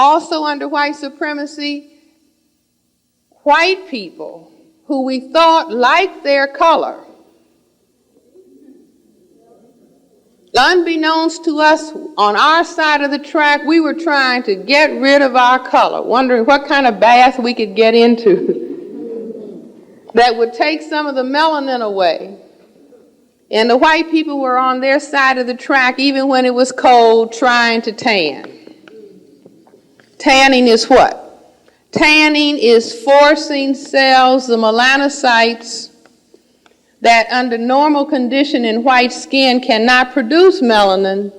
Also under white supremacy, white people who we thought liked their color, unbeknownst to us, on our side of the track, we were trying to get rid of our color, wondering what kind of bath we could get into that would take some of the melanin away. And the white people were on their side of the track, even when it was cold, trying to tan. Tanning is what? Tanning is forcing cells, the melanocytes, that under normal condition in white skin cannot produce melanin,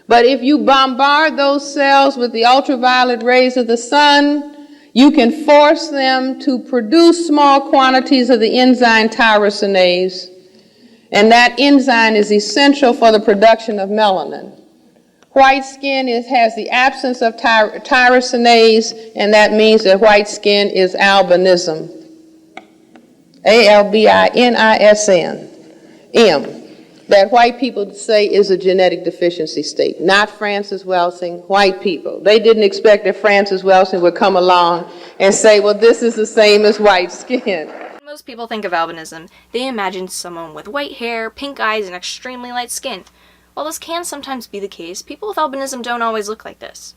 but if you bombard those cells with the ultraviolet rays of the sun, you can force them to produce small quantities of the enzyme tyrosinase, and that enzyme is essential for the production of melanin. White skin has the absence of tyrosinase, and that means that white skin is albinism. Albinism, that white people say is a genetic deficiency state, not Francis Welsing, white people. They didn't expect that Francis Welsing would come along and say, well, this is the same as white skin. When most people think of albinism, they imagine someone with white hair, pink eyes, and extremely light skin. While this can sometimes be the case, people with albinism don't always look like this.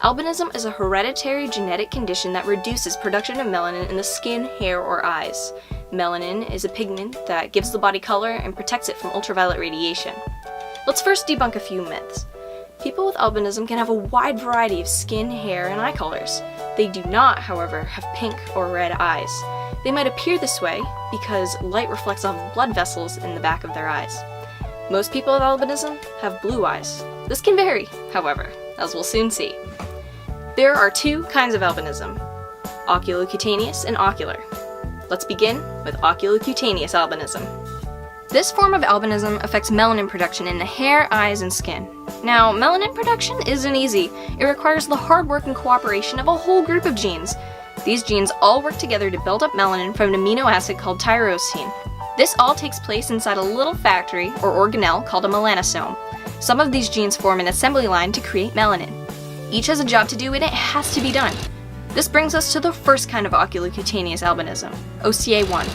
Albinism is a hereditary genetic condition that reduces production of melanin in the skin, hair, or eyes. Melanin is a pigment that gives the body color and protects it from ultraviolet radiation. Let's first debunk a few myths. People with albinism can have a wide variety of skin, hair, and eye colors. They do not, however, have pink or red eyes. They might appear this way because light reflects off blood vessels in the back of their eyes. Most people with albinism have blue eyes. This can vary, however, as we'll soon see. There are two kinds of albinism, oculocutaneous and ocular. Let's begin with oculocutaneous albinism. This form of albinism affects melanin production in the hair, eyes, and skin. Now, melanin production isn't easy. It requires the hard work and cooperation of a whole group of genes. These genes all work together to build up melanin from an amino acid called tyrosine. This all takes place inside a little factory or organelle called a melanosome. Some of these genes form an assembly line to create melanin. Each has a job to do and it has to be done. This brings us to the first kind of oculocutaneous albinism, OCA1.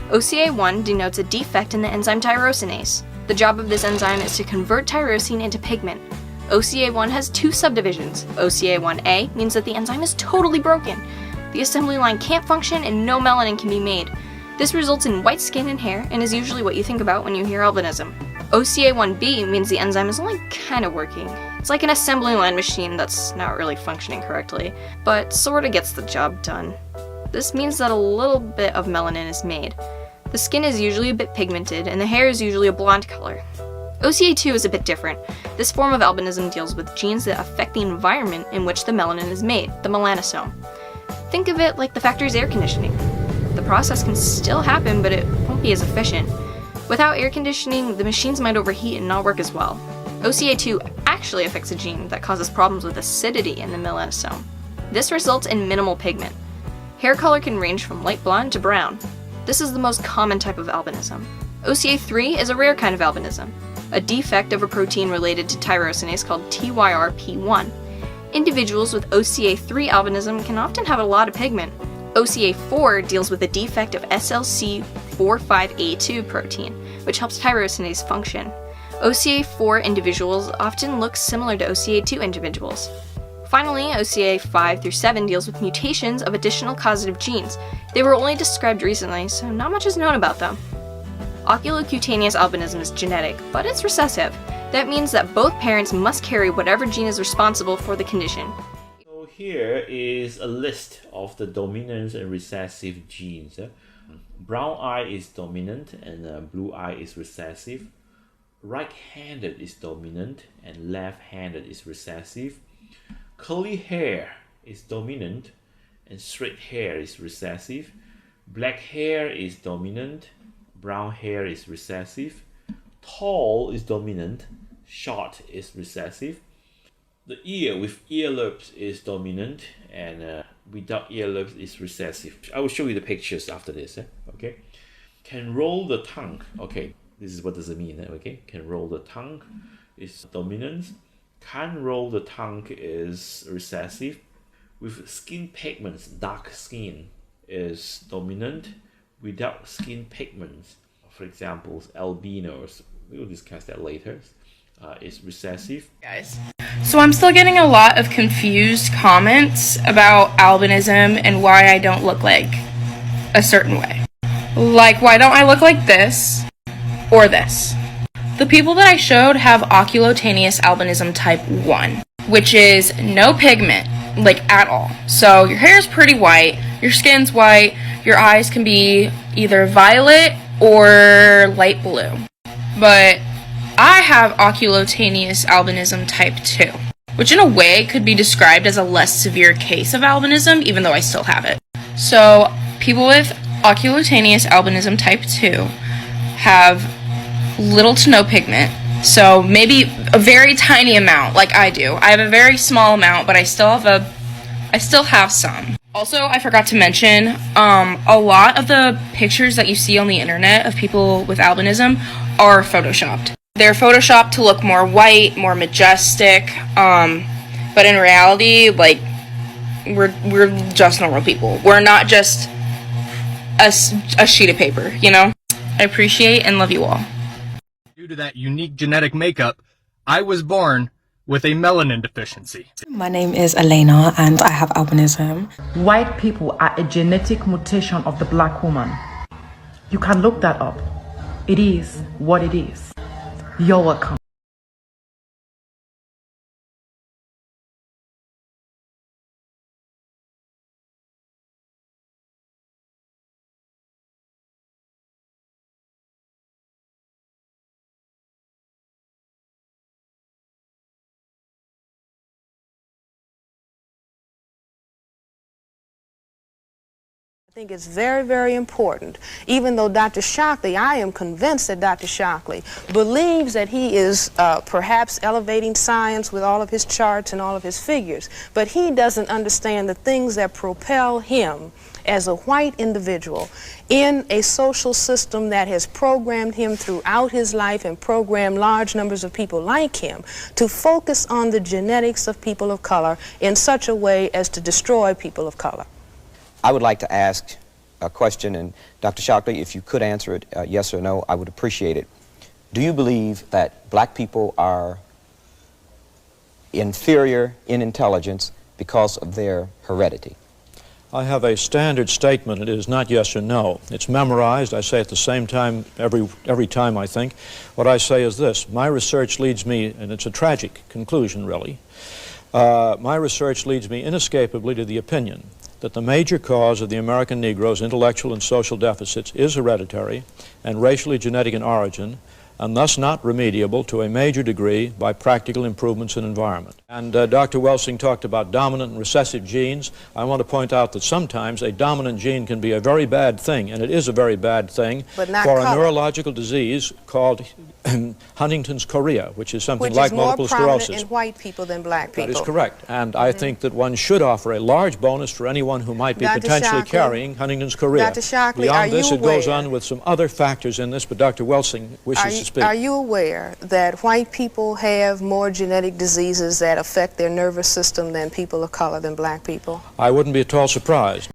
OCA1 denotes a defect in the enzyme tyrosinase. The job of this enzyme is to convert tyrosine into pigment. OCA1 has two subdivisions. OCA1A means that the enzyme is totally broken. The assembly line can't function and no melanin can be made. This results in white skin and hair and is usually what you think about when you hear albinism. OCA1B means the enzyme is only kind of working. It's like an assembly line machine that's not really functioning correctly, but sorta gets the job done. This means that a little bit of melanin is made. The skin is usually a bit pigmented, and the hair is usually a blonde color. OCA2 is a bit different. This form of albinism deals with genes that affect the environment in which the melanin is made, the melanosome. Think of it like the factory's air conditioning. The process can still happen, but it won't be as efficient. Without air conditioning, the machines might overheat and not work as well. OCA2 actually affects a gene that causes problems with acidity in the melanosome. This results in minimal pigment. Hair color can range from light blonde to brown. This is the most common type of albinism. OCA3 is a rare kind of albinism, a defect of a protein related to tyrosinase called TYRP1. Individuals with OCA3 albinism can often have a lot of pigment. OCA4 deals with a defect of SLC45A2 protein, which helps tyrosinase function. OCA4 individuals often look similar to OCA2 individuals. Finally, OCA5 through 7 deals with mutations of additional causative genes. They were only described recently, so not much is known about them. Oculocutaneous albinism is genetic, but it's recessive. That means that both parents must carry whatever gene is responsible for the condition. So here is a list of the dominant and recessive genes. Brown eye is dominant and blue eye is recessive. Right-handed is dominant and left-handed is recessive. Curly hair is dominant and straight hair is recessive. Black hair is dominant, brown hair is recessive. Tall is dominant, short is recessive. The ear with earlobes is dominant and without earlobes is recessive. I will show you the pictures after this. Okay. Can roll the tongue. Okay. This is what does it mean, okay? Can roll the tongue is dominant. Can't roll the tongue is recessive. With skin pigments, dark skin is dominant. Without skin pigments, for example, albinos, we will discuss that later, is recessive. Guys. So I'm still getting a lot of confused comments about albinism and why I don't look like a certain way. Like, why don't I look like this or this? The people that I showed have oculocutaneous albinism type 1, which is no pigment, like at all. So your hair is pretty white, your skin's white, your eyes can be either violet or light blue. But I have oculocutaneous albinism type 2, which in a way could be described as a less severe case of albinism, even though I still have it. So people with oculocutaneous albinism type 2 have little to no pigment, so maybe a very tiny amount, like I do. I have a very small amount, but I still have some. Also, I forgot to mention, a lot of the pictures that you see on the internet of people with albinism are photoshopped. They're photoshopped to look more white, more majestic, but in reality, like, we're just normal people. We're not just a sheet of paper, you know? I appreciate and love you all. Due to that unique genetic makeup, I was born with a melanin deficiency. My name is Elena and I have albinism. White people are a genetic mutation of the black woman. You can look that up. It is what it is. You're welcome. I think it's very, very important, even though Dr. Shley, I am convinced that Dr. Shley believes that he is perhaps elevating science with all of his charts and all of his figures, but he doesn't understand the things that propel him as a white individual in a social system that has programmed him throughout his life and programmed large numbers of people like him to focus on the genetics of people of color in such a way as to destroy people of color. I would like to ask a question, and Dr. Shley, if you could answer it yes or no, I would appreciate it. Do you believe that black people are inferior in intelligence because of their heredity? I have a standard statement. It is not yes or no. It's memorized. I say it the same time every time, I think. What I say is this. My research leads me, and it's a tragic conclusion, really. My research leads me inescapably to the opinion that the major cause of the American Negro's intellectual and social deficits is hereditary and racially genetic in origin, and thus not remediable to a major degree by practical improvements in environment. And Dr. Welsing talked about dominant and recessive genes. I want to point out that sometimes a dominant gene can be a very bad thing, and it is a very bad thing for a neurological disease called Huntington's chorea, which is something like multiple sclerosis. Which is more prominent in white people than black people. That is correct. And I think that one should offer a large bonus for anyone who might be potentially carrying Huntington's chorea. Dr. Shley, beyond this, it goes on with some other factors in this, but Dr. Welsing wishes to speak. Are you aware that white people have more genetic diseases that affect their nervous system than people of color, than black people? I wouldn't be at all surprised.